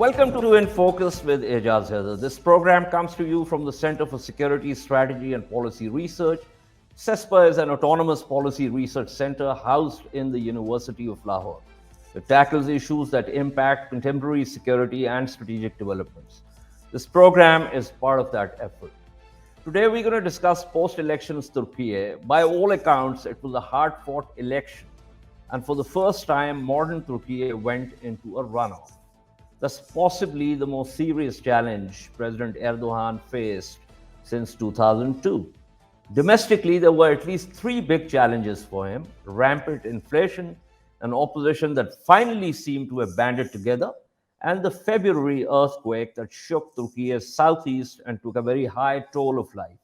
Welcome to InFocus with Ejaz Haider. This program comes to you from the Center for Security Strategy and Policy Research. CESPA is an autonomous policy research center housed in the University of Lahore. It tackles issues that impact contemporary security and strategic developments. This program is part of that effort. Today we're going to discuss post-elections Turkiye. By all accounts, it was a hard-fought election. And for the first time, modern Turkiye went into a runoff. That's possibly the most serious challenge President Erdogan faced since 2002. Domestically, there were at least three big challenges for him: rampant inflation, an opposition that finally seemed to have banded together, and the February earthquake that shook Turkey's southeast and took a very high toll of life.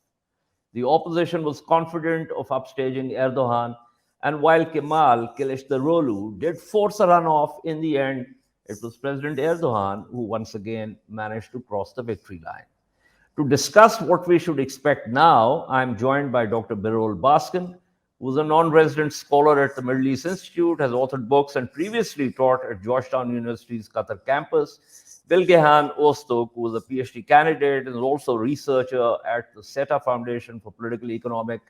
The opposition was confident of upstaging Erdogan, and while Kemal Kılıçdaroğlu did force a runoff, in the end, it was President Erdogan who once again managed to cross the victory line. To discuss what we should expect now, I'm joined by Dr. Birol Baskan, who's a non-resident scholar at the Middle East Institute, has authored books and previously taught at Georgetown University's Qatar campus. Bilgehan Öztürk, who is a PhD candidate and is also a researcher at the SETA Foundation for Political, Economic,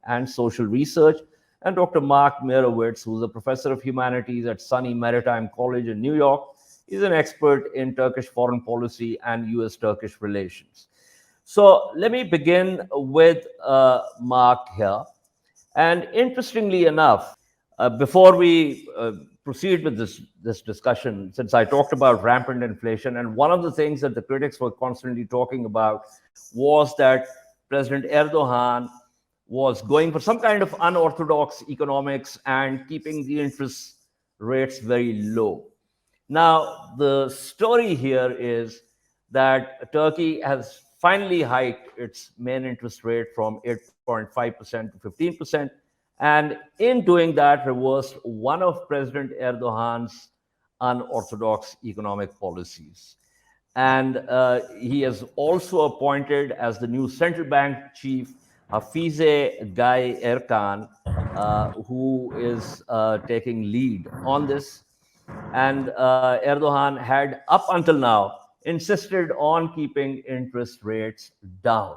and Social Research, and Dr. Mark Meirowitz, who's a professor of humanities at SUNY Maritime College in New York. He's an expert in Turkish foreign policy and US Turkish relations. So let me begin with Mark here. And interestingly enough, before we proceed with this discussion, since I talked about rampant inflation, and one of the things that the critics were constantly talking about was that President Erdogan was going for some kind of unorthodox economics and keeping the interest rates very low. Now, the story here is that Turkey has finally hiked its main interest rate from 8.5% to 15%, and in doing that, reversed one of President Erdogan's unorthodox economic policies. And he has also appointed as the new central bank chief Hafize Gaye Erkan, who is taking lead on this. And Erdogan had, up until now, insisted on keeping interest rates down.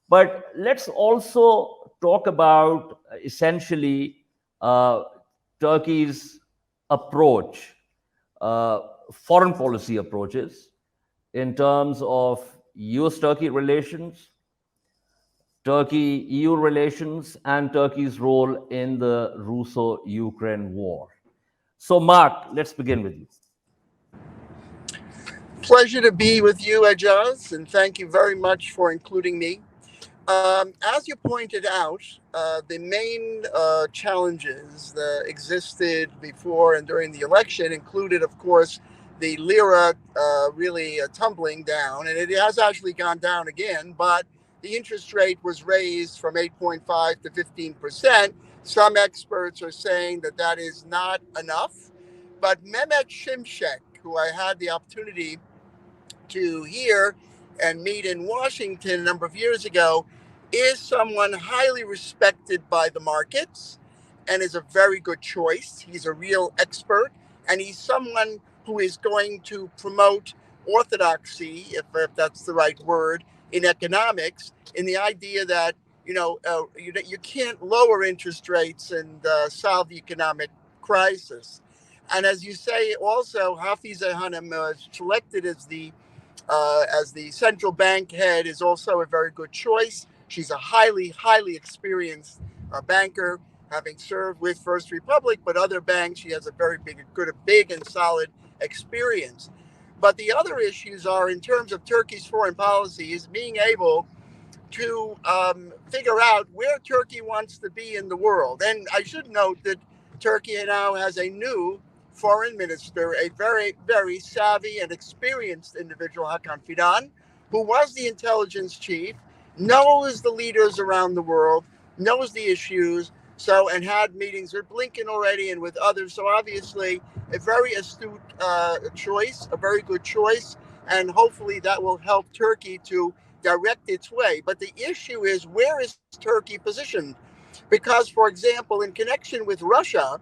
But let's also talk about essentially Turkey's approach, foreign policy approaches in terms of US-Turkey relations, Turkey-EU relations, and Turkey's role in the Russo-Ukraine war. So, Mark, let's begin with you. Pleasure to be with you, Ejaz, and thank you very much for including me. As you pointed out, the main challenges that existed before and during the election included, of course, the lira really tumbling down, and it has actually gone down again, but the interest rate was raised from 8.5 to 15%. Some experts are saying that that is not enough, but Mehmet Şimşek, who I had the opportunity to hear and meet in Washington a number of years ago, is someone highly respected by the markets and is a very good choice. He's a real expert, and he's someone who is going to promote orthodoxy, if that's the right word, in economics, in the idea that you can't lower interest rates and solve the economic crisis. And as you say, also Hafize Hanım selected as the central bank head is also a very good choice. She's a highly experienced banker, having served with First Republic, but other banks. She has a very big and solid experience. But the other issues are, in terms of Turkey's foreign policy, is being able to figure out where Turkey wants to be in the world. And I should note that Turkey now has a new foreign minister, a very, very savvy and experienced individual, Hakan Fidan, who was the intelligence chief, knows the leaders around the world, knows the issues, and had meetings with Blinken already and with others. So obviously a very astute choice, a very good choice, and hopefully that will help Turkey to direct its way. But the issue is, where is Turkey positioned? Because, for example, in connection with Russia,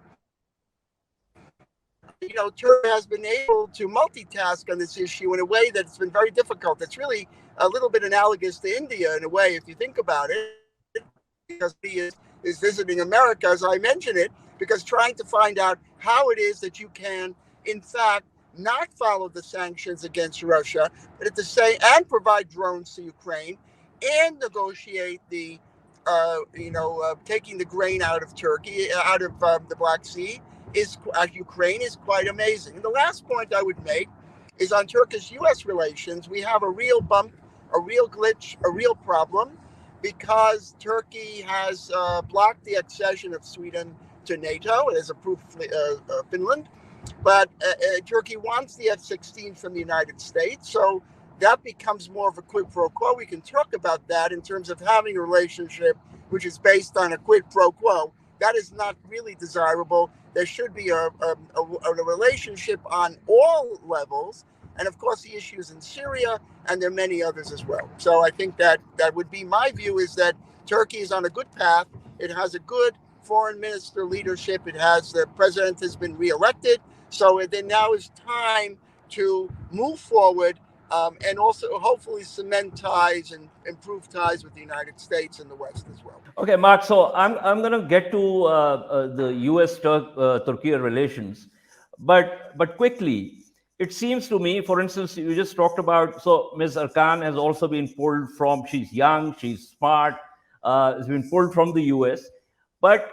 Turkey has been able to multitask on this issue in a way that's been very difficult. It's really a little bit analogous to India in a way, if you think about it, because he is visiting America, as I mentioned it, because trying to find out how it is that you can, in fact, not follow the sanctions against Russia, but at the same and provide drones to Ukraine and negotiate the, taking the grain out of Turkey, out of the Black Sea, Ukraine is quite amazing. And the last point I would make is on Turkish-U.S. relations. We have a real bump, a real glitch, a real problem, because Turkey has blocked the accession of Sweden to NATO. It has approved Finland. But Turkey wants the F-16 from the United States. So that becomes more of a quid pro quo. We can talk about that in terms of having a relationship which is based on a quid pro quo. That is not really desirable. There should be a relationship on all levels. And of course, the issues in Syria, and there are many others as well. So I think that would be my view, is that Turkey is on a good path. It has a good foreign minister leadership. The president has been reelected. So then now is time to move forward and also hopefully cement ties and improve ties with the United States and the West as well. Okay, Mark. So I'm going to get to the U.S. Turkiye relations, but quickly, it seems to me, for instance, you just talked about. So Ms. Arkan has also been pulled from. She's young, she's smart. Has been pulled from the U.S. But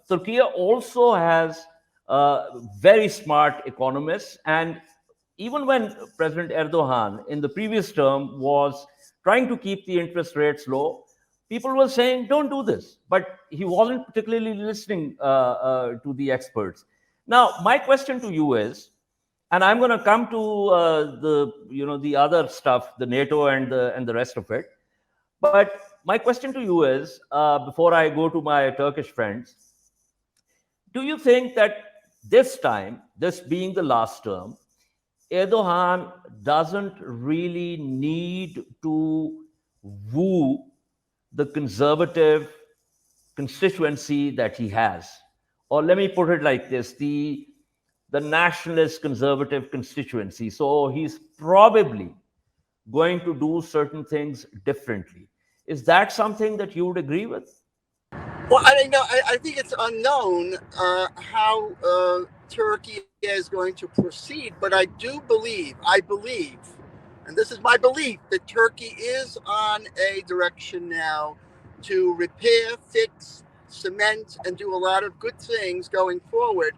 Turkey also has very smart economists, and even when President Erdogan in the previous term was trying to keep the interest rates low, people were saying, don't do this. But he wasn't particularly listening to the experts. Now, my question to you is, and I'm going to come to the other stuff, the NATO and the rest of it. But my question to you is, before I go to my Turkish friends, do you think that this time, this being the last term, Erdogan doesn't really need to woo the conservative constituency that he has? Or let me put it like this, the nationalist conservative constituency. So he's probably going to do certain things differently. Is that something that you would agree with? Well, I think it's unknown how Turkey is going to proceed, but I believe, and this is my belief, that Turkey is on a direction now to repair, fix, cement, and do a lot of good things going forward,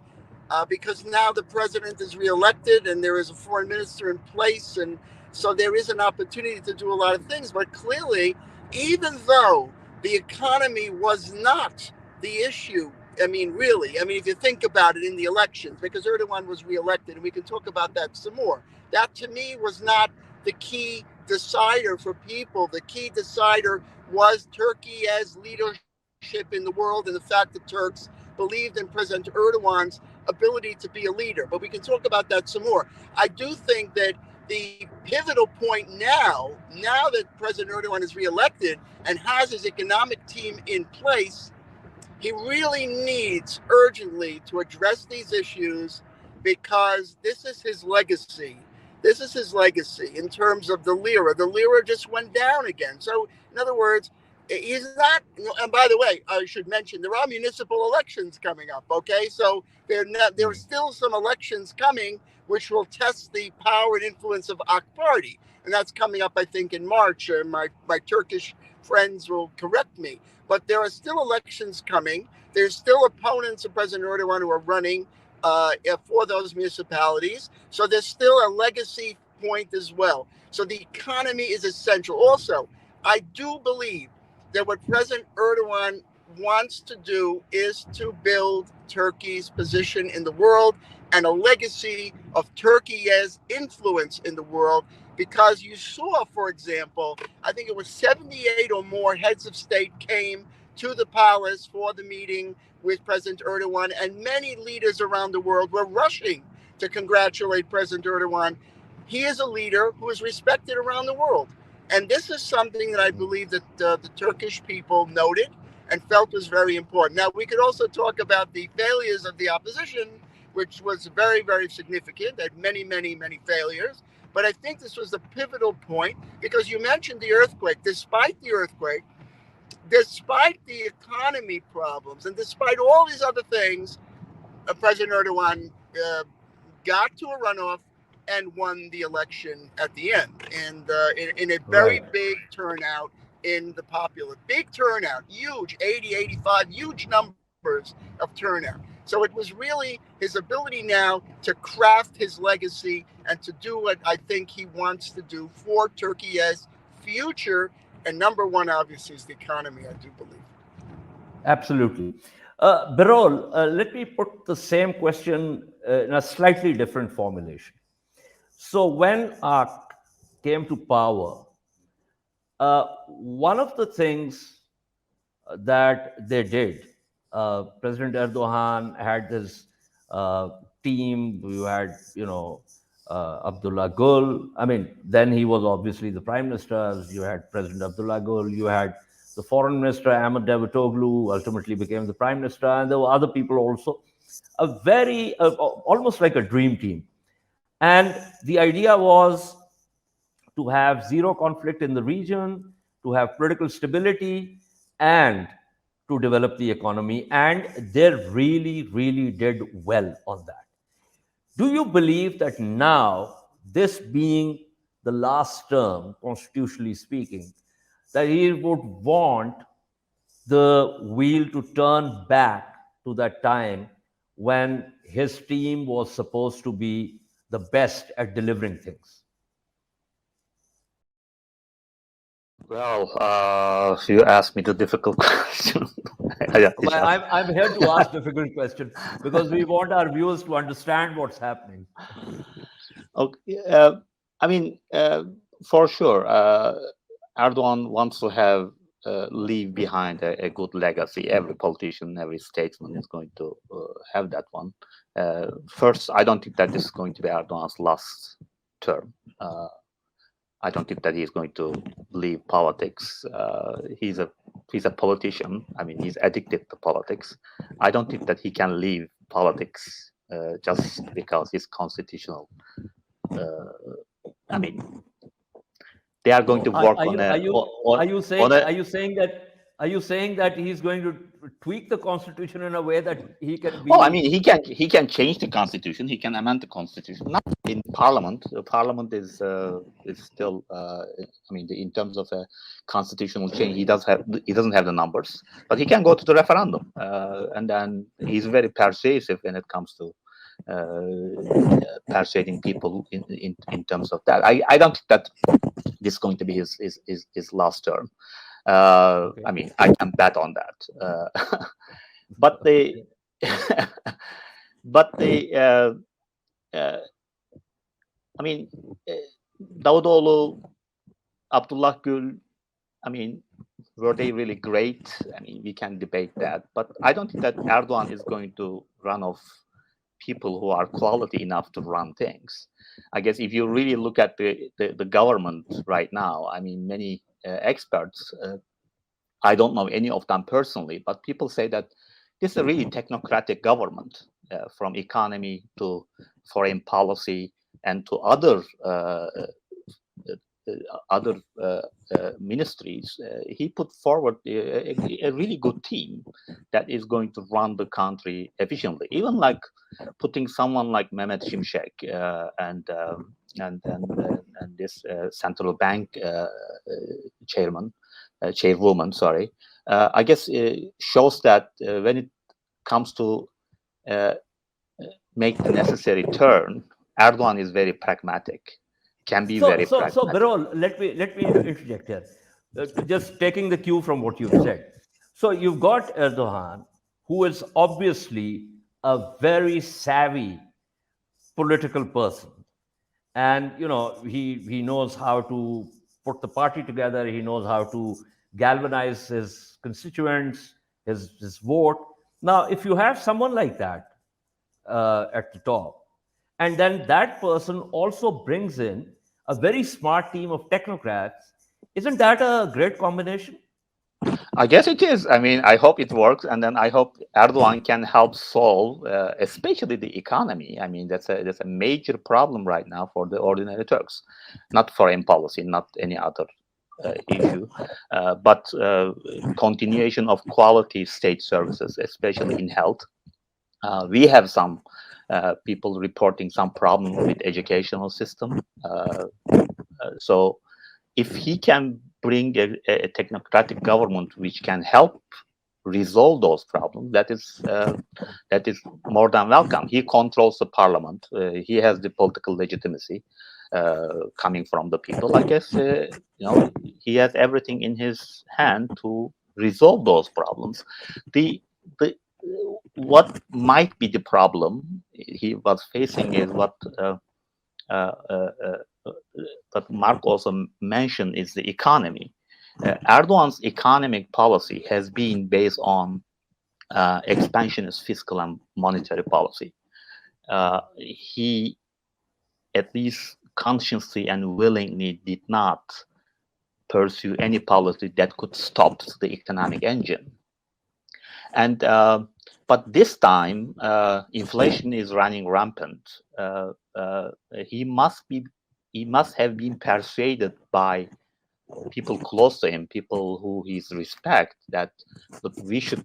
because now the president is reelected and there is a foreign minister in place, and so there is an opportunity to do a lot of things. But clearly, even though the economy was not the issue, really, if you think about it in the elections, because Erdogan was reelected, and we can talk about that some more, that to me was not the key decider for people. The key decider was Turkey as leadership in the world, and the fact that Turks believed in President Erdogan's ability to be a leader. But we can talk about that some more. I do think that the pivotal point now that President Erdogan is reelected and has his economic team in place, he really needs urgently to address these issues, because this is his legacy. This is his legacy in terms of the lira. The lira just went down again. So, in other words, he's not, and by the way, I should mention, there are municipal elections coming up, okay? So there are still some elections coming which will test the power and influence of AK Party. And that's coming up, I think, in March. My Turkish friends will correct me. But there are still elections coming. There's still opponents of President Erdogan who are running for those municipalities. So there's still a legacy point as well. So the economy is essential. Also, I do believe that what President Erdogan wants to do is to build Turkey's position in the world and a legacy of Turkey's influence in the world, because you saw, for example, I think it was 78 or more heads of state came to the palace for the meeting with President Erdogan, and many leaders around the world were rushing to congratulate President Erdogan. He is a leader who is respected around the world. And this is something that I believe that the Turkish people noted and felt was very important. Now, we could also talk about the failures of the opposition, which was very, very significant, had many, many, many failures. But I think this was the pivotal point because you mentioned the earthquake. Despite the earthquake, despite the economy problems, and despite all these other things, President Erdogan got to a runoff and won the election at the end, and in a very big turnout in the popular, big turnout, huge, 80, 85, huge numbers of turnout. So it was really his ability now to craft his legacy and to do what I think he wants to do for Turkey's future. And number one, obviously, is the economy, I do believe. Absolutely. Birol, let me put the same question in a slightly different formulation. So when ARC came to power, one of the things that they did, President Erdogan had this team. You had, Abdullah Gül. I mean, then he was obviously the prime minister. You had President Abdullah Gül. You had the foreign minister, Ahmet Davutoglu, ultimately became the prime minister. And there were other people also. A very, almost like a dream team. And the idea was to have zero conflict in the region, to have political stability, and to develop the economy. And they really, really did well on that. Do you believe that now, this being the last term, constitutionally speaking, that he would want the wheel to turn back to that time when his team was supposed to be the best at delivering things? Well, you asked me the difficult question. Well, I'm here to ask difficult questions because we want our viewers to understand what's happening. Okay, I mean, for sure, Erdogan wants to have leave behind a good legacy. Every politician, every statesman is going to have that one. First, I don't think that this is going to be Erdogan's last term. I don't think that he's going to leave politics. He's a politician. I mean, he's addicted to politics. I don't think that he can leave politics just because he's constitutional. I mean, they are going to work on a. Are you saying that he's going to tweak the constitution in a way that he can be? Oh, I mean, he can change the constitution. He can amend the constitution. Not in parliament. The parliament is still. I mean, in terms of a constitutional change, he doesn't have the numbers, but he can go to the referendum, and then he's very persuasive when it comes to persuading people in terms of that. I don't think that this is going to be his last term. Okay. I mean, I can bet on that. But they, I mean, Davutoğlu, Abdullah Gül, I mean, were they really great? I mean, we can debate that, but I don't think that Erdogan is going to run off people who are quality enough to run things. I guess if you really look at the government right now, I mean, many experts, I don't know any of them personally, but people say that this is a really technocratic government, from economy to foreign policy and to other ministries. He put forward a really good team that is going to run the country efficiently. Even like putting someone like Mehmet Şimşek and this central bank chairwoman, sorry, I guess shows that when it comes to make the necessary turn, Erdogan is very pragmatic. Can be very pragmatic. So Birol, let me interject here. Just taking the cue from what you've said. So you've got Erdogan, who is obviously a very savvy political person, and he knows how to put the party together. He knows how to galvanize his constituents, his vote. Now, if you have someone like that at the top, and then that person also brings in a very smart team of technocrats, isn't that a great combination? I guess it is. I mean, I hope it works, and then I hope Erdogan can help solve, especially the economy. I mean, that's a major problem right now for the ordinary Turks, not foreign policy, not any other issue, but continuation of quality state services, especially in health. We have some people reporting some problem with educational system. So if he can bring a technocratic government which can help resolve those problems, that is more than welcome. He controls the parliament. He has the political legitimacy coming from the people. I guess he has everything in his hand to resolve those problems. The what might be the problem he was facing is what Mark also mentioned is the economy. Erdogan's economic policy has been based on expansionist fiscal and monetary policy. He, at least consciously and willingly, did not pursue any policy that could stop the economic engine. And but this time, inflation is running rampant. He must have been persuaded by people close to him, people who he respects, that look, we should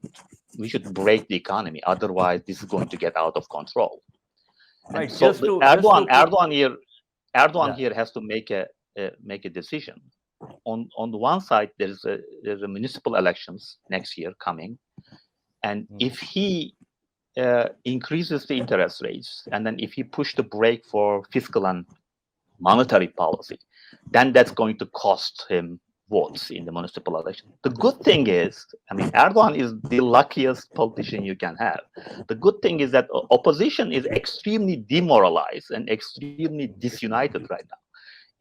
break the economy, otherwise this is going to get out of control. Right. And so Erdogan here has to make a decision. On the one side, there's a municipal elections next year coming, and if he increases the interest rates, and then if he push the brake for fiscal and monetary policy, then that's going to cost him votes in the municipal election. The good thing is, I mean, Erdogan is the luckiest politician you can have. The good thing is that opposition is extremely demoralized and extremely disunited right now.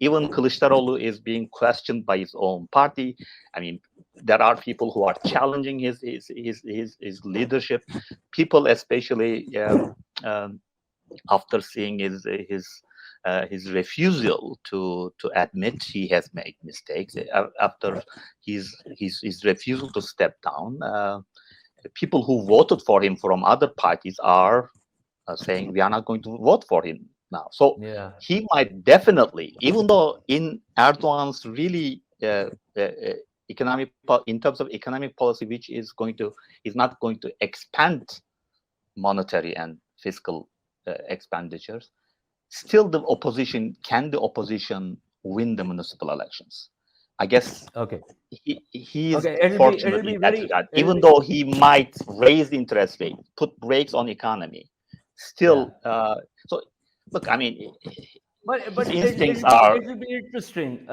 Even Kılıçdaroğlu is being questioned by his own party. I mean, there are people who are challenging his leadership. People, especially after seeing his refusal to admit he has made mistakes, after his refusal to step down, people who voted for him from other parties are saying we are not going to vote for him now. So he might definitely, even though in Erdogan's really in terms of economic policy, which is not going to expand monetary and fiscal expenditures, still the opposition win the municipal elections? I guess he is fortunate in that regard. Even though he might raise the interest rate, put brakes on economy, still. So look, I mean, but his instincts are. It will be interesting,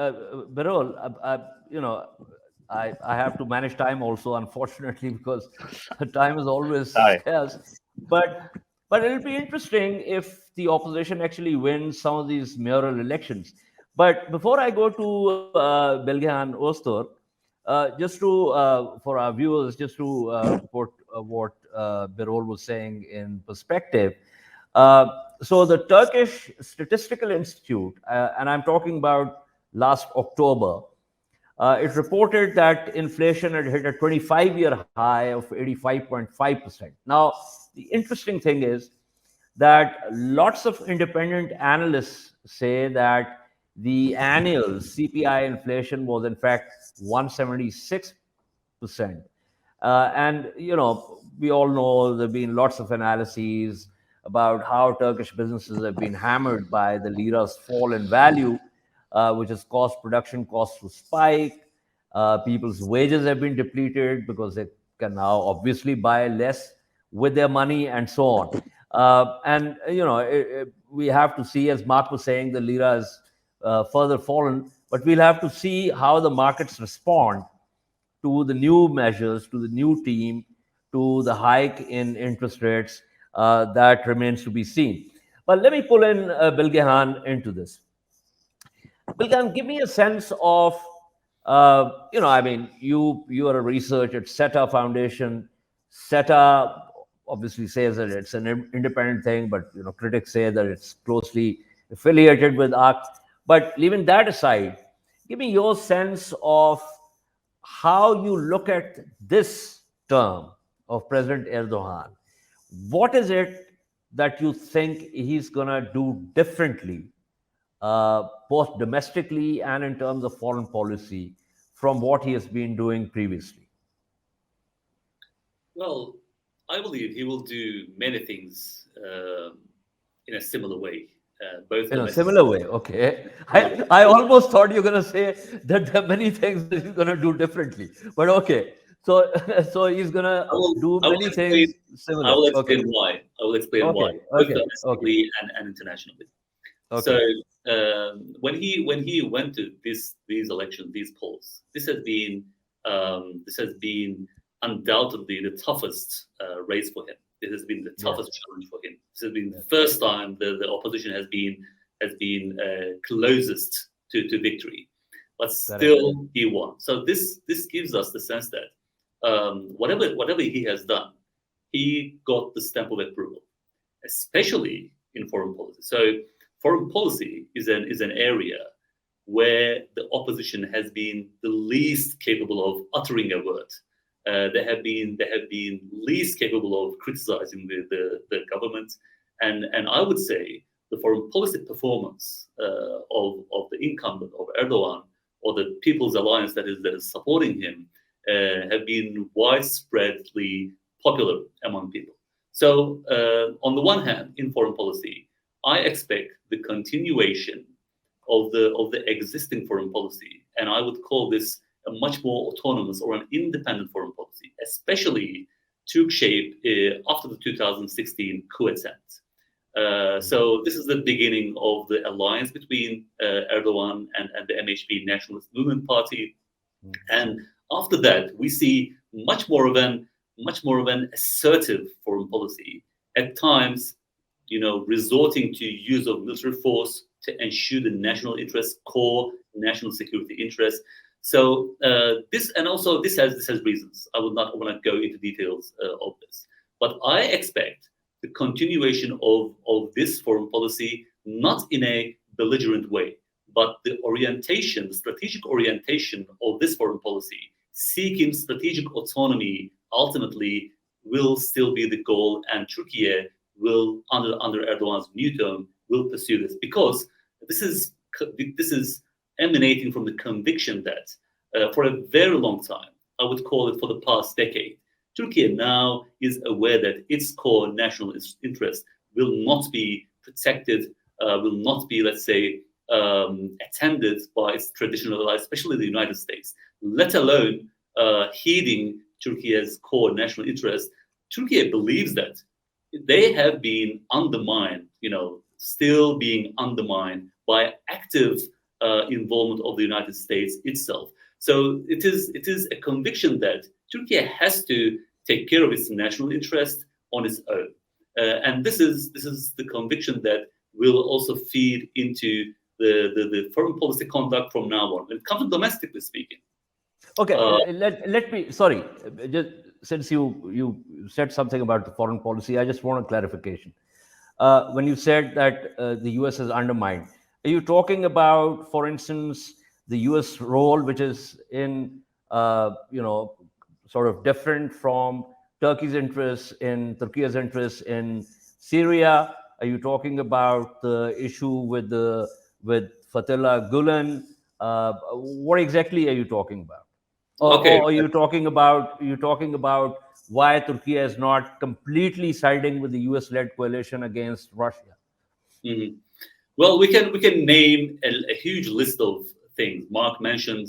Birol. I have to manage time also, unfortunately, because time is always scarce. But it'll be interesting if the opposition actually wins some of these mayoral elections. But before I go to Bilgehan Öztürk, just to for our viewers, just to put what Birol was saying in perspective. So the Turkish Statistical Institute, and I'm talking about last October, it reported that inflation had hit a 25-year high of 85.5%. Now, the interesting thing is that lots of independent analysts say that the annual CPI inflation was in fact 176%. And, we all know there have been lots of analyses about how Turkish businesses have been hammered by the lira's fall in value, which has caused production costs to spike. People's wages have been depleted because they can now obviously buy less with their money and so on. And, we have to see, as Mark was saying, the lira has further fallen, but we'll have to see how the markets respond to the new measures, to the new team, to the hike in interest rates. That remains to be seen. But let me pull in Bilgehan into this. Bilgehan, give me a sense of, I mean, you are a researcher at SETA Foundation. SETA obviously says that it's an independent thing, but critics say that it's closely affiliated with ARC. But leaving that aside, give me your sense of how you look at this term of President Erdogan. What is it that you think he's going to do differently, both domestically and in terms of foreign policy, from what he has been doing previously? Well, I believe he will do many things in a similar way. Both In a similar way, okay. I almost thought you were going to say that there are many things that he's going to do differently, but okay. So, so he's going to do many things similar. I will explain why. I will explain why, both domestically and internationally. Okay. So, when he went to these elections, these polls, this has been undoubtedly the toughest race for him. This has been the toughest challenge for him. This has been the first time the opposition has been closest to victory, but still he won. So this gives us the sense that whatever he has done, he got the stamp of approval, especially in foreign policy. So foreign policy is an area where the opposition has been the least capable of uttering a word. They have been least capable of criticizing the government, and I would say the foreign policy performance of the incumbent of Erdogan or the People's Alliance that is supporting him have been widespreadly popular among people. So on the one hand, in foreign policy, I expect the continuation of the existing foreign policy, and I would call this a much more autonomous or an independent foreign policy, especially took shape after the 2016 coup attempt. So this is the beginning of the alliance between Erdogan and the MHP Nationalist Movement Party, and after that we see much more of an assertive foreign policy. At times, resorting to use of military force to ensure the national interest, core national security interests. So this has reasons. I would not want to go into details of this, but I expect the continuation of this foreign policy, not in a belligerent way, but the strategic orientation of this foreign policy, seeking strategic autonomy, ultimately will still be the goal, and Turkiye will, under Erdogan's new term, will pursue this, because this is emanating from the conviction that for a very long time, I would call it for the past decade, Turkey now is aware that its core national interest will not be protected, will not be, let's say, attended by its traditional allies, especially the United States, let alone heeding Turkey's core national interest. Turkey believes that they have been undermined, still being undermined by active involvement of the United States itself. So it is a conviction that Turkey has to take care of its national interest on its own, and this is the conviction that will also feed into the foreign policy conduct from now on. When it comes to domestically speaking. Okay, let me. Sorry, just since you said something about the foreign policy, I just want a clarification. When you said that the U.S. is undermined, are you talking about, for instance, the U.S. role, which is in sort of different from Turkey's interests in Turkey's interests in Syria? Are you talking about the issue with Fethullah Gulen? What exactly are you talking about? Or are you talking about why Turkey is not completely siding with the US-led coalition against Russia? Mm-hmm. Well, we can name a huge list of things. Mark mentioned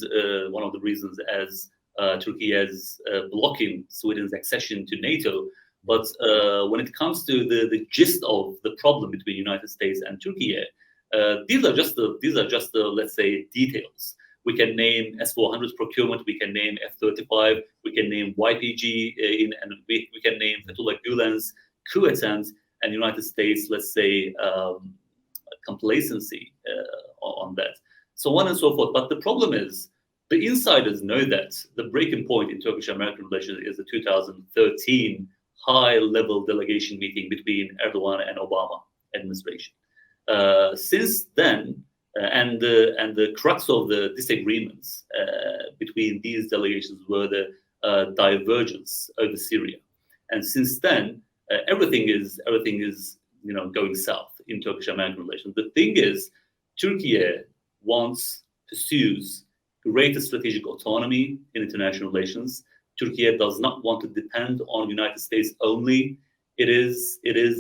one of the reasons as Turkey is blocking Sweden's accession to NATO. But when it comes to the gist of the problem between the United States and Turkey, these are just the let's say details. We can name S-400 procurement, we can name F-35, we can name YPG, and we can name Fethullah Gulen's coup attempt, and the United States, let's say, complacency on that, so on and so forth. But the problem is, the insiders know that the breaking point in Turkish-American relations is the 2013 high-level delegation meeting between Erdogan and Obama administration. Since then, and the crux of the disagreements between these delegations were the divergence over Syria. And since then, everything is going south in Turkish-American relations. The thing is, Turkey pursues greater strategic autonomy in international relations. Turkey does not want to depend on the United States only. It is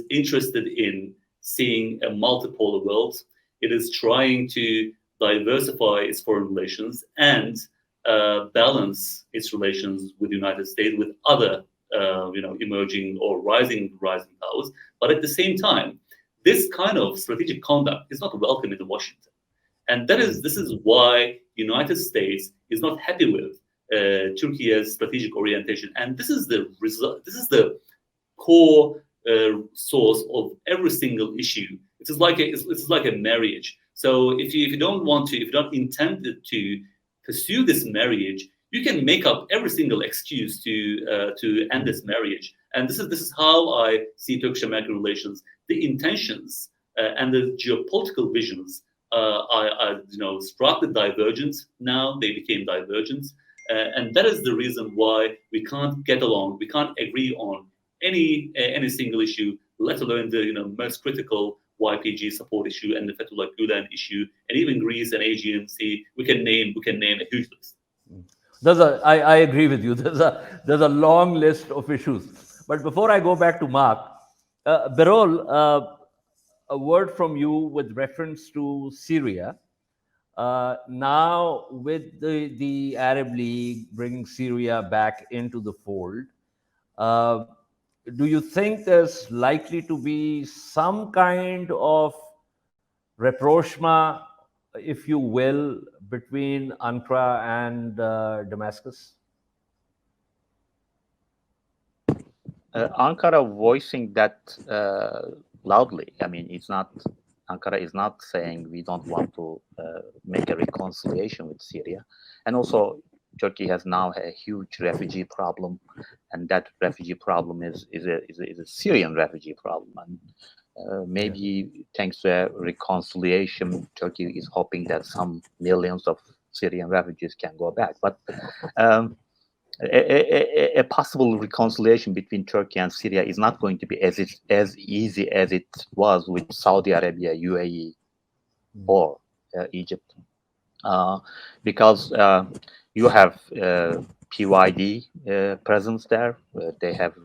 interested in seeing a multipolar world. It is trying to diversify its foreign relations and balance its relations with the United States, with other emerging or rising powers. But at the same time, this kind of strategic conduct is not welcome in Washington, and this is why the United States is not happy with Turkey's strategic orientation, and this is the result. This is the core source of every single issue. It's like a marriage. So if you don't intend to pursue this marriage, you can make up every single excuse to end this marriage. And this is how I see Turkish-American relations. The intentions and the geopolitical visions are started divergent. Now they became divergent, and that is the reason why we can't get along. We can't agree on any single issue, let alone the most critical YPG support issue and the Fethullah Gulen issue, and even Greece and AGMC. We can name a huge list. I agree with you. There's a long list of issues. But before I go back to Mark, Birol, a word from you with reference to Syria. Now, with the Arab League bringing Syria back into the fold, do you think there's likely to be some kind of rapprochement, if you will, between Ankara and Damascus? Ankara voicing that loudly. I mean, Ankara is not saying we don't want to make a reconciliation with Syria, and also Turkey has now a huge refugee problem, and that refugee problem is a Syrian refugee problem. And maybe thanks to a reconciliation, Turkey is hoping that some millions of Syrian refugees can go back. But a possible reconciliation between Turkey and Syria is not going to be as easy as it was with Saudi Arabia, UAE, or Egypt, because you have PYD presence there. They have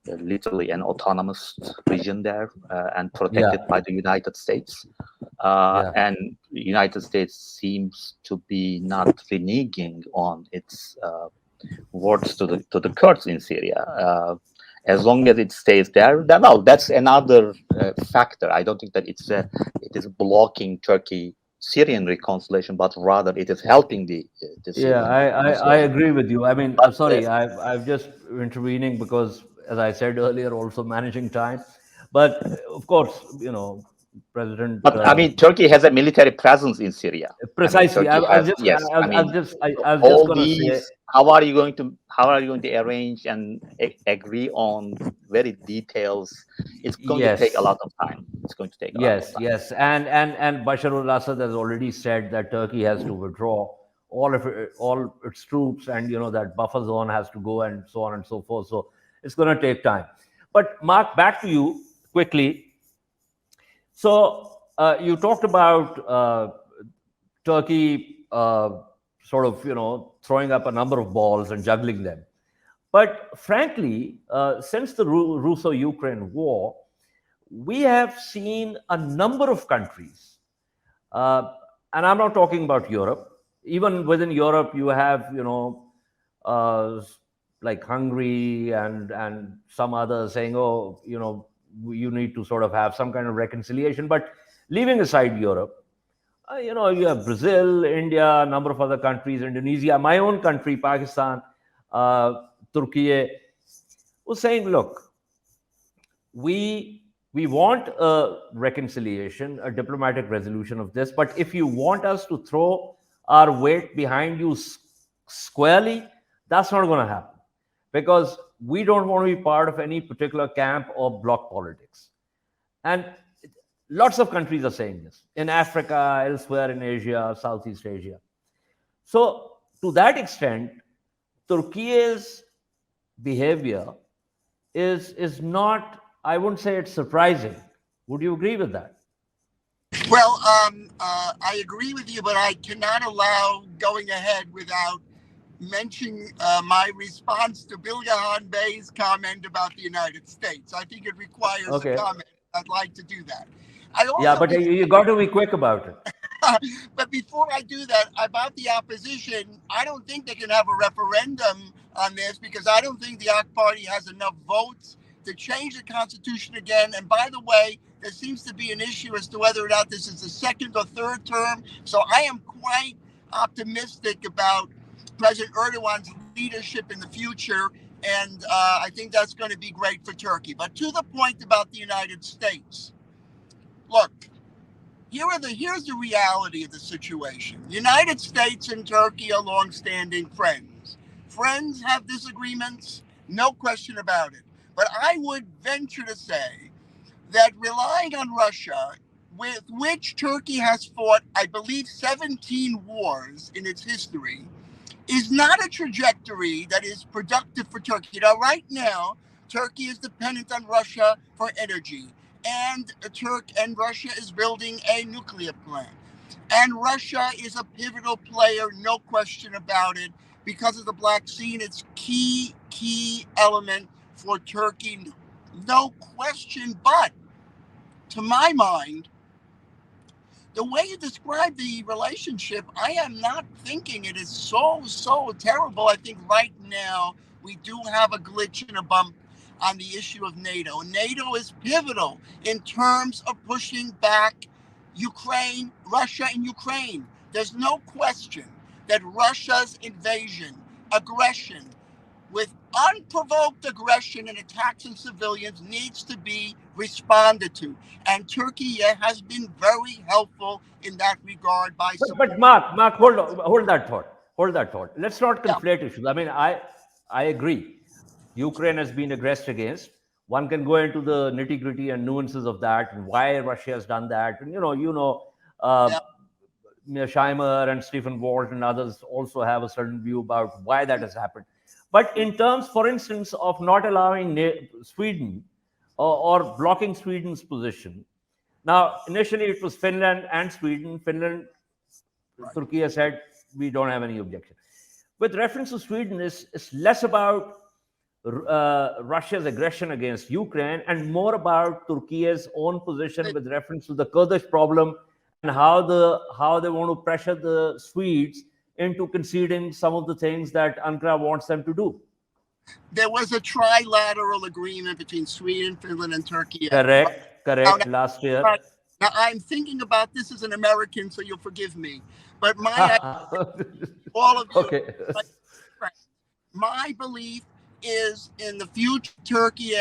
literally an autonomous region there and protected by the United States. And the United States seems to be not reneging on its words to the Kurds in Syria. As long as it stays there, well, that's another factor. I don't think that it is blocking Turkey-Syrian reconciliation, but rather it is helping the Syrian. I agree with you. I mean, sorry, I've just intervening because, as I said earlier, also managing time. But of course, President. But I mean, Turkey has a military presence in Syria. Precisely. I was just going to say, how are you going to arrange and agree on very details? It's going to take a lot of time. It's going to take a lot of time. Yes. And Bashar al-Assad has already said that Turkey has to withdraw all its troops, and that buffer zone has to go, and so on and so forth. So it's going to take time. But Mark, back to you quickly. So you talked about Turkey sort of, throwing up a number of balls and juggling them. But frankly, since the Russo-Ukraine war, we have seen a number of countries, and I'm not talking about Europe. Even within Europe, you have, like Hungary and some others saying, oh, you need to sort of have some kind of reconciliation. But leaving aside Europe, you have Brazil, India, a number of other countries, Indonesia, my own country, Pakistan, Turkiye, was saying, look, we want a reconciliation, a diplomatic resolution of this, but if you want us to throw our weight behind you squarely, that's not going to happen, because we don't want to be part of any particular camp or bloc politics. And Lots of countries are saying this in Africa, elsewhere in Asia, Southeast Asia. So to that extent, Turkey's behavior is not, I wouldn't say it's surprising. Would you agree with that? Well, I agree with you, but I cannot allow going ahead without mentioning my response to Bilgehan Bey's comment about the United States. I think it requires Okay. a comment. I'd like to do that. I also, Yeah, but you got to be quick about it. but before I do that, about the opposition, I don't think they can have a referendum on this because I don't think the AK Party has enough votes to change the constitution again. And by the way, there seems to be an issue as to whether or not this is the second or third term. So I am quite optimistic about President Erdogan's leadership in the future. And I think that's going to be great for Turkey. But to the point about the United States, look, here's the reality of the situation. The United States and Turkey are longstanding friends. Friends have disagreements, no question about it. But I would venture to say that relying on Russia, with which Turkey has fought, I believe, 17 wars in its history, is not a trajectory that is productive for Turkey. Now, right now, Turkey is dependent on Russia for energy. And Russia is building a nuclear plant. And Russia is a pivotal player, no question about it, because of the Black Sea, and it's key element for Turkey, no question. But to my mind, the way you describe the relationship, I am not thinking it is so terrible. I think right now we do have a glitch and a bump on the issue of NATO. NATO is pivotal in terms of pushing back Russia in Ukraine. There's no question that Russia's invasion, aggression, with unprovoked aggression and attacks on civilians needs to be responded to. And Turkey has been very helpful in that regard by But Mark, hold that thought. Let's not conflate issues. I mean, I agree. Ukraine has been aggressed against. One can go into the nitty-gritty and nuances of that and why Russia has done that. And Scheimer and Stephen Walt and others also have a certain view about why that has happened. But in terms, for instance, of not allowing Sweden or blocking Sweden's position, now initially it was Finland and Sweden. Finland, Turkey said we don't have any objection. With reference to Sweden, it's less about Russia's aggression against Ukraine and more about Turkey's own position with reference to the Kurdish problem and how they want to pressure the Swedes into conceding some of the things that Ankara wants them to do. There was a trilateral agreement between Sweden, Finland, and Turkey. Correct. Last year. Now, I'm thinking about this as an American, so you'll forgive me. But all of you, okay. My belief is in the future, Turkey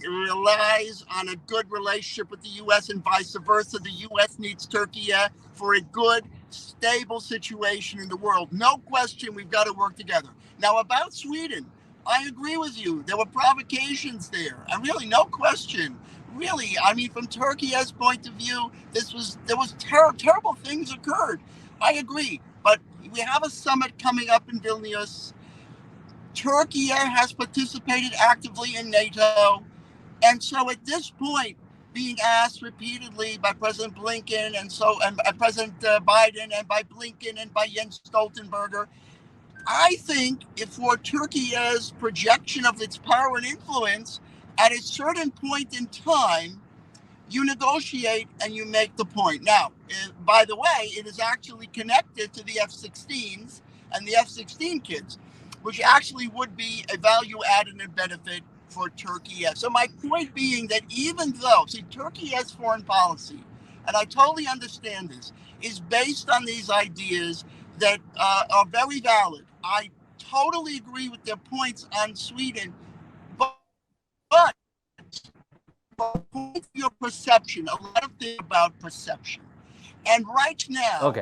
relies on a good relationship with the U.S. and vice versa. The U.S. needs Turkey for a good, stable situation in the world. No question, we've got to work together. Now, about Sweden, I agree with you. There were provocations there. And really, no question. Really, I mean, from Turkey's point of view, there was terrible things occurred. I agree. But we have a summit coming up in Vilnius. Turkey has participated actively in NATO. And so at this point, being asked repeatedly by President Blinken and President Biden and by Blinken and by Jens Stoltenberg, I think if for Turkey's projection of its power and influence, at a certain point in time, you negotiate and you make the point. Now, by the way, it is actually connected to the F-16s and the F-16 kids, which actually would be a value added and benefit for Turkey. So my point being that even though, Turkey's foreign policy, and I totally understand this, is based on these ideas that are very valid. I totally agree with their points on Sweden, but your perception, a lot of things about perception. And right now,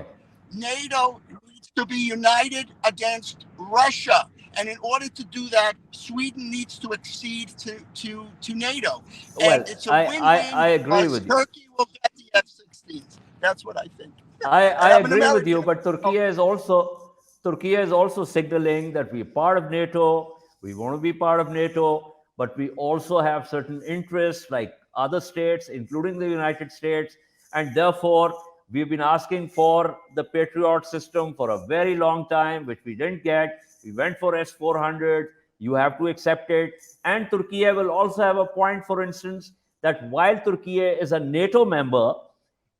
NATO needs to be united against Russia. And in order to do that, Sweden needs to accede to NATO. Well, and it's a win-win. I agree with you. Turkey will get the F-16s. That's what I think. I I'm an agree with you, American. but Turkey is also signaling that we're part of NATO. We want to be part of NATO, but we also have certain interests like other states, including the United States, and therefore we've been asking for the Patriot system for a very long time, which we didn't get. We went for S-400. You have to accept it. And Turkey will also have a point, for instance, that while Turkey is a NATO member,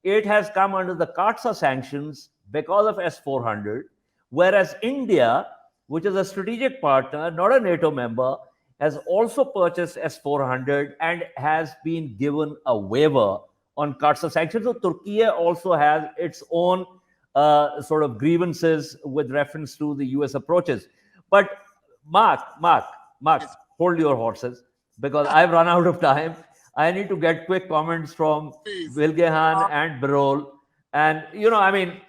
it has come under the CAATSA sanctions because of S-400, whereas India, which is a strategic partner, not a NATO member, has also purchased S-400 and has been given a waiver on CAATSA sanctions. So Turkey also has its own sort of grievances with reference to the US approaches. But Mark, hold your horses, because I've run out of time. I need to get quick comments from Bilgehan and Birol. And, I mean,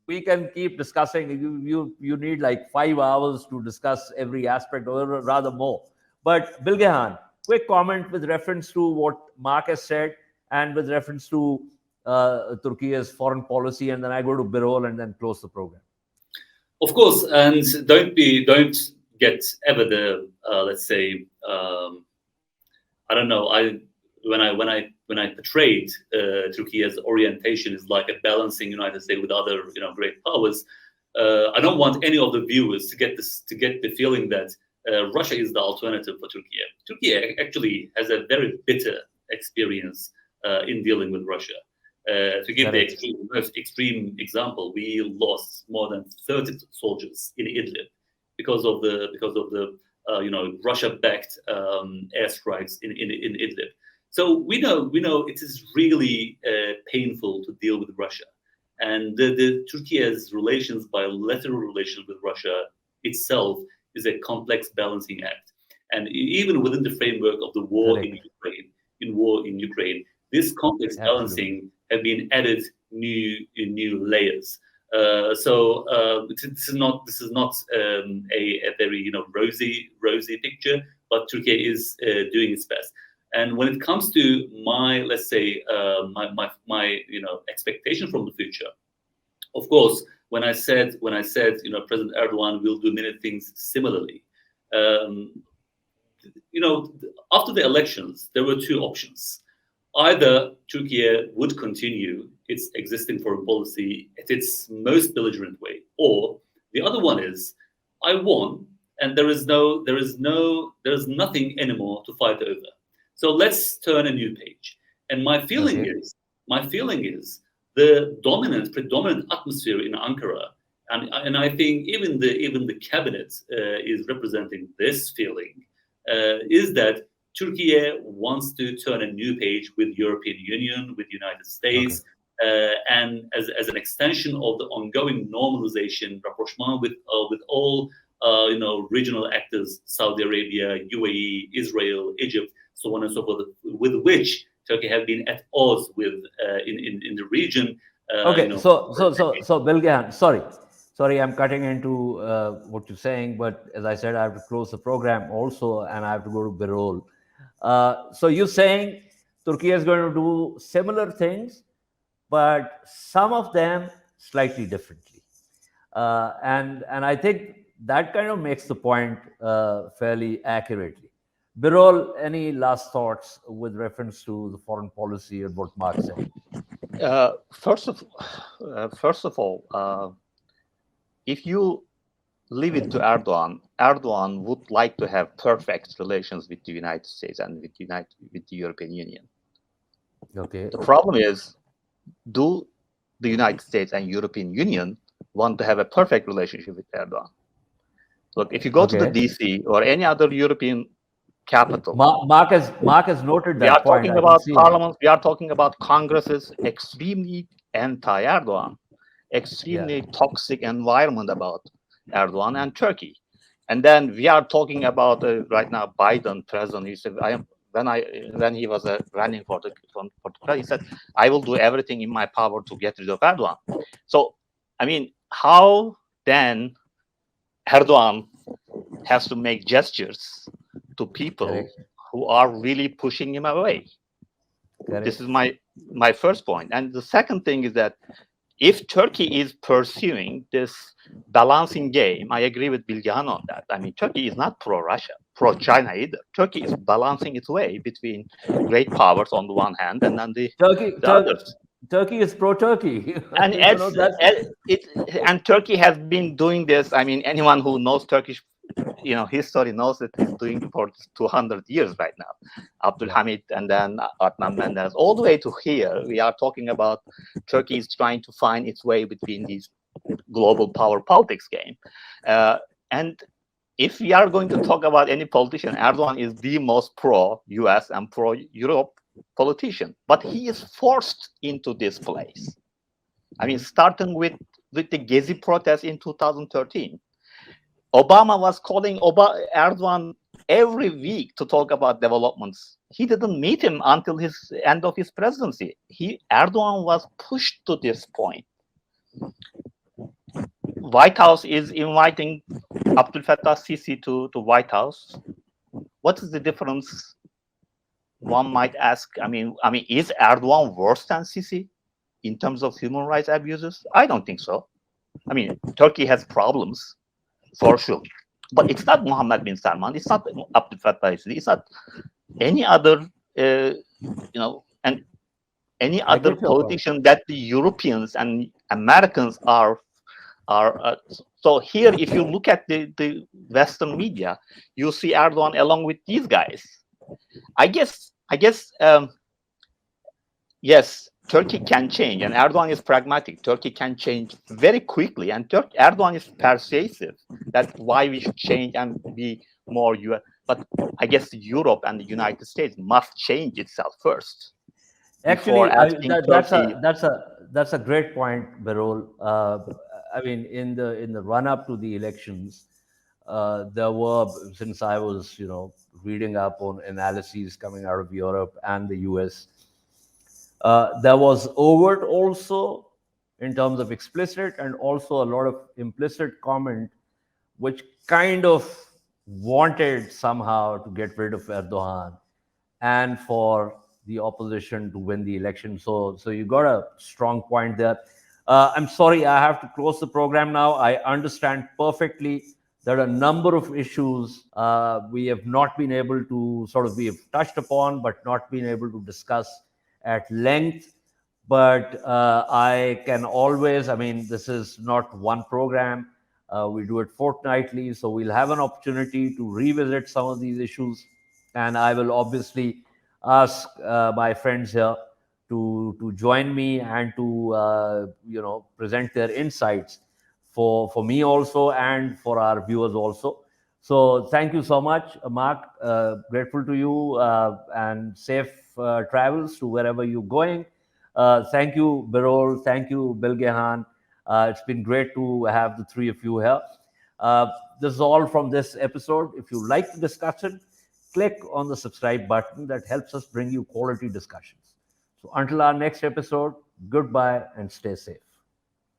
we can keep discussing. You need like 5 hours to discuss every aspect, or rather more. But Bilgehan, quick comment with reference to what Mark has said and with reference to Turkey's foreign policy, and then I go to Birol and then close the program. Of course, and don't get ever the let's say I don't know. When I portrayed Turkey's orientation is like a balancing United States with other great powers. I don't want any of the viewers to get the feeling that Russia is the alternative for Turkey. Turkey actually has a very bitter experience in dealing with Russia. To give the most extreme example, we lost more than 30 soldiers in Idlib because of the Russia-backed airstrikes in Idlib. So we know it is really painful to deal with Russia, and the Turkey's bilateral relations with Russia itself is a complex balancing act. And even within the framework of the war in Ukraine, this complex balancing have been added new layers. So this is not a very rosy picture, but Turkey is doing its best. And when it comes to my, let's say, my expectation from the future, of course, when I said President Erdogan will do many things similarly, after the elections there were two options. Either Turkey would continue its existing foreign policy at its most belligerent way, or the other one is, I won, and there is nothing anymore to fight over. So let's turn a new page. And my feeling is the predominant atmosphere in Ankara, and I think even the cabinet is representing this feeling, is that Turkey wants to turn a new page with European Union, with United States, and as an extension of the ongoing normalization, rapprochement with all regional actors, Saudi Arabia, UAE, Israel, Egypt, so on and so forth, with which Turkey have been at odds with in the region. So Bilgehan, sorry, I'm cutting into what you're saying, but as I said, I have to close the program also, and I have to go to Birol. So you're saying Turkey is going to do similar things, but some of them slightly differently, and I think that kind of makes the point fairly accurately. Birol, any last thoughts with reference to the foreign policy and what Mark said? First of all, if you leave it to Erdogan would like to have perfect relations with the United States and with the European Union. Okay. The problem is, do the United States and European Union want to have a perfect relationship with Erdogan? Look, if you go to the DC or any other European capital, Mark has noted that we are point. talking about parliaments, we are talking about congresses, extremely anti-Erdogan, extremely toxic environment about Erdogan and Turkey. And then we are talking about right now Biden president. He said, when he was running for the president, he said, I will do everything in my power to get rid of Erdogan. So, I mean, how then Erdogan has to make gestures to people who are really pushing him away? This is my my first point. And the second thing is that if Turkey is pursuing this balancing game, I agree with Bilgehan on that. I mean, Turkey is not pro-Russia, pro-China either. Turkey is balancing its way between great powers on the one hand and then the others. Turkey is pro-Turkey. And and Turkey has been doing this. I mean, anyone who knows Turkish, history knows that it's doing for 200 years right now. Abdülhamit and then Adnan Menderes, all the way to here. We are talking about Turkey is trying to find its way between these global power politics game. And if we are going to talk about any politician, Erdogan is the most pro-US and pro-Europe politician, but he is forced into this place. I mean, starting with the Gezi protest in 2013, Obama was calling Erdogan every week to talk about developments. He didn't meet him until his end of his presidency. Erdogan was pushed to this point. White House is inviting Abdel Fattah Sisi to White House. What is the difference? One might ask. I mean, is Erdogan worse than Sisi in terms of human rights abuses? I don't think so. I mean, Turkey has problems, for sure. But it's not Mohammed bin Salman. It's not Abdel Fattah Sisi. It's not any other, and any other politician that the Europeans and Americans are. So here, if you look at the Western media, you see Erdogan along with these guys. I guess, yes, Turkey can change, and Erdogan is pragmatic. Turkey can change very quickly, and Erdogan is persuasive. That's why we should change and be more US. But I guess Europe and the United States must change itself first. Actually, that's a great point, Birol. I mean, in the run-up to the elections, there were, since I was reading up on analyses coming out of Europe and the US, there was overt also in terms of explicit and also a lot of implicit comment, which kind of wanted somehow to get rid of Erdogan and for the opposition to win the election. So you got a strong point there. I'm sorry, I have to close the program now. I understand perfectly there are a number of issues we have not been able to we have touched upon, but not been able to discuss at length. But I can always, this is not one program. We do it fortnightly, so we'll have an opportunity to revisit some of these issues. And I will obviously ask my friends here to join me and to present their insights for me also and for our viewers also. So thank you so much, Mark. Grateful to you and safe travels to wherever you're going. Thank you, Birol. Thank you, Bilgehan. It's been great to have the three of you here. This is all from this episode. If you like the discussion, click on the subscribe button. That helps us bring you quality discussions. So until our next episode, goodbye and stay safe.